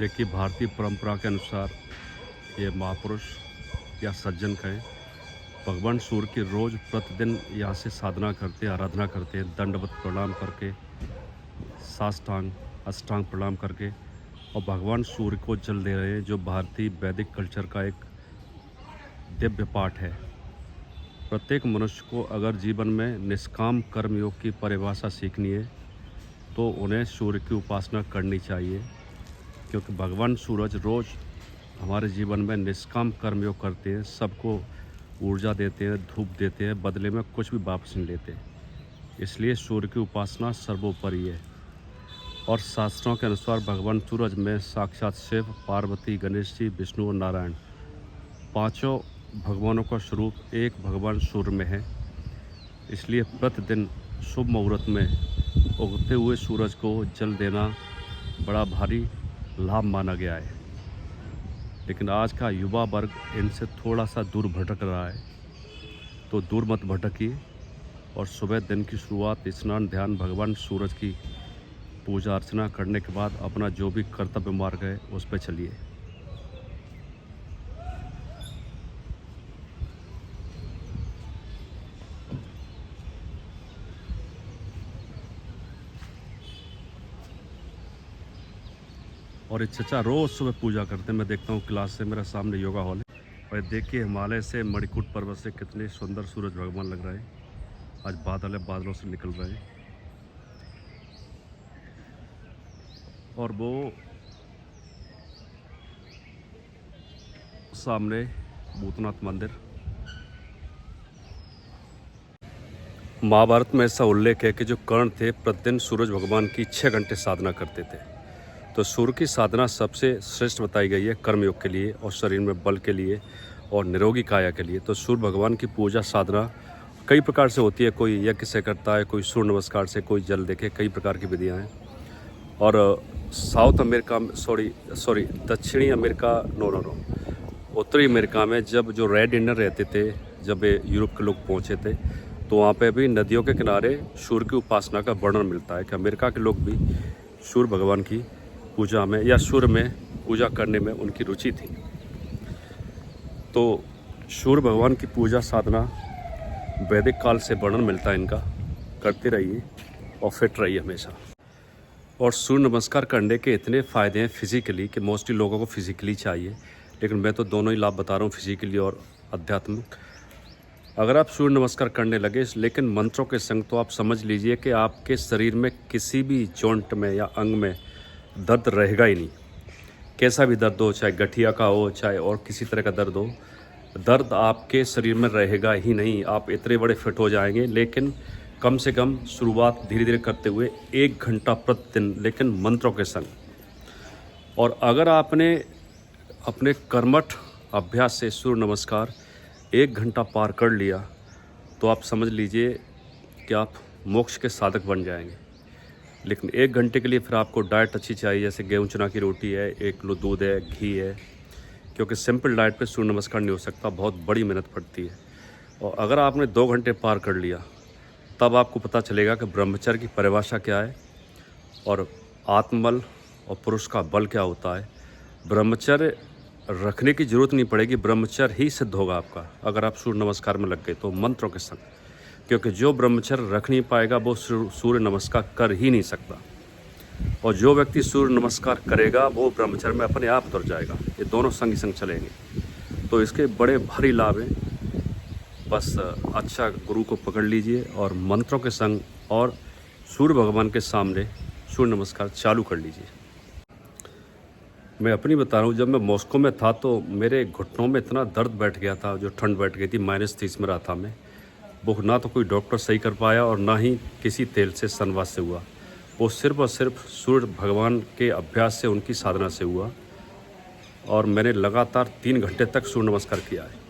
देखिए, भारतीय परंपरा के अनुसार ये महापुरुष या सज्जन कहें, भगवान सूर्य की रोज़ प्रतिदिन यहाँ से साधना करते, आराधना करते हैं, दंडवत प्रणाम करके, साष्टांग अष्टांग प्रणाम करके, और भगवान सूर्य को जल दे रहे हैं, जो भारतीय वैदिक कल्चर का एक दिव्य पाठ है। प्रत्येक मनुष्य को अगर जीवन में निष्काम कर्म योग की परिभाषा सीखनी है तो उन्हें सूर्य की उपासना करनी चाहिए, क्योंकि भगवान सूरज रोज़ हमारे जीवन में निष्काम कर्म योग करते हैं, सबको ऊर्जा देते हैं, धूप देते हैं, बदले में कुछ भी वापस नहीं लेते। इसलिए सूर्य की उपासना सर्वोपरि है। और शास्त्रों के अनुसार भगवान सूरज में साक्षात शिव, पार्वती, गणेश जी, विष्णु और नारायण पांचों भगवानों का स्वरूप एक भगवान सूर्य में है। इसलिए प्रतिदिन शुभ मुहूर्त में उगते हुए सूरज को जल देना बड़ा भारी लाभ माना गया है। लेकिन आज का युवा वर्ग इनसे थोड़ा सा दूर भटक रहा है, तो दूर मत भटकिए और सुबह दिन की शुरुआत स्नान, ध्यान, भगवान सूरज की पूजा अर्चना करने के बाद अपना जो भी कर्तव्य मार्ग है उस पर चलिए। और ये चचा रोज़ सुबह पूजा करते हैं। मैं देखता हूँ क्लास से, मेरा सामने योगा हॉल है। और देखिए, हिमालय से मणिकूट पर्वत से कितने सुंदर सूरज भगवान लग रहे हैं। आज बादल है, बादलों से निकल रहे हैं। और वो सामने भूतनाथ मंदिर। महाभारत में ऐसा उल्लेख है कि जो कर्ण थे प्रतिदिन सूरज भगवान की 6 घंटे साधना करते थे। तो सूर्य की साधना सबसे श्रेष्ठ बताई गई है कर्मयोग के लिए और शरीर में बल के लिए और निरोगी काया के लिए। तो सूर्य भगवान की पूजा साधना कई प्रकार से होती है। कोई यज्ञ से करता है, कोई सूर्य नमस्कार से, कोई जल देके, कई प्रकार की विधियाँ हैं। और साउथ अमेरिका सॉरी दक्षिणी अमेरिका नो उत्तरी अमेरिका में जब जो रेड इंडियन रहते थे, जब यूरोप के लोग पहुँचे थे, तो वहाँ पे भी नदियों के किनारे सूर्य की उपासना का वर्णन मिलता है कि अमेरिका के लोग भी सूर्य भगवान की पूजा में या सूर्य में पूजा करने में उनकी रुचि थी। तो सूर्य भगवान की पूजा साधना वैदिक काल से वर्णन मिलता है इनका। करते रहिए और फिट रहिए हमेशा। और सूर्य नमस्कार करने के इतने फ़ायदे हैं फिज़िकली कि मोस्टली लोगों को फिज़िकली चाहिए, लेकिन मैं तो दोनों ही लाभ बता रहा हूँ, फिज़िकली और आध्यात्मिक। अगर आप सूर्य नमस्कार करने लगे लेकिन मंत्रों के संग, तो आप समझ लीजिए कि आपके शरीर में किसी भी जॉइंट में या अंग में दर्द रहेगा ही नहीं। कैसा भी दर्द हो, चाहे गठिया का हो, चाहे और किसी तरह का दर्द हो, दर्द आपके शरीर में रहेगा ही नहीं। आप इतने बड़े फिट हो जाएंगे। लेकिन कम से कम शुरुआत धीरे धीरे करते हुए 1 घंटा प्रतिदिन, लेकिन मंत्रों के संग। और अगर आपने अपने कर्मठ अभ्यास से सूर्य नमस्कार 1 घंटा पार कर लिया, तो आप समझ लीजिए कि आप मोक्ष के साधक बन जाएंगे। लेकिन 1 घंटे के लिए फिर आपको डाइट अच्छी चाहिए, जैसे गेहूं चना की रोटी है, 1 किलो दूध है, घी है, क्योंकि सिंपल डाइट पे सूर्य नमस्कार नहीं हो सकता, बहुत बड़ी मेहनत पड़ती है। और अगर आपने 2 घंटे पार कर लिया, तब आपको पता चलेगा कि ब्रह्मचर्य की परिभाषा क्या है और आत्मबल और पुरुष का बल क्या होता है। ब्रह्मचर्य रखने की ज़रूरत नहीं पड़ेगी, ब्रह्मचर्य ही सिद्ध होगा आपका अगर आप सूर्य नमस्कार में लग गए तो, मंत्रों के संग। क्योंकि जो ब्रह्मचर्य रख नहीं पाएगा वो सूर्य नमस्कार कर ही नहीं सकता, और जो व्यक्ति सूर्य नमस्कार करेगा वो ब्रह्मचर्य में अपने आप उतर जाएगा। ये दोनों संग ही संग चलेंगे। तो इसके बड़े भारी लाभ हैं। बस अच्छा गुरु को पकड़ लीजिए और मंत्रों के संग और सूर्य भगवान के सामने सूर्य नमस्कार चालू कर लीजिए। मैं अपनी बता रहा हूँ, जब मैं मॉस्को में था तो मेरे घुटनों में इतना दर्द बैठ गया था, जो ठंड बैठ गई थी, -30 में रहा था मैं। वो ना तो कोई डॉक्टर सही कर पाया और ना ही किसी तेल से सनवास से हुआ। वो सिर्फ और सिर्फ सूर्य भगवान के अभ्यास से, उनकी साधना से हुआ। और मैंने लगातार 3 घंटे तक सूर्य नमस्कार किया है।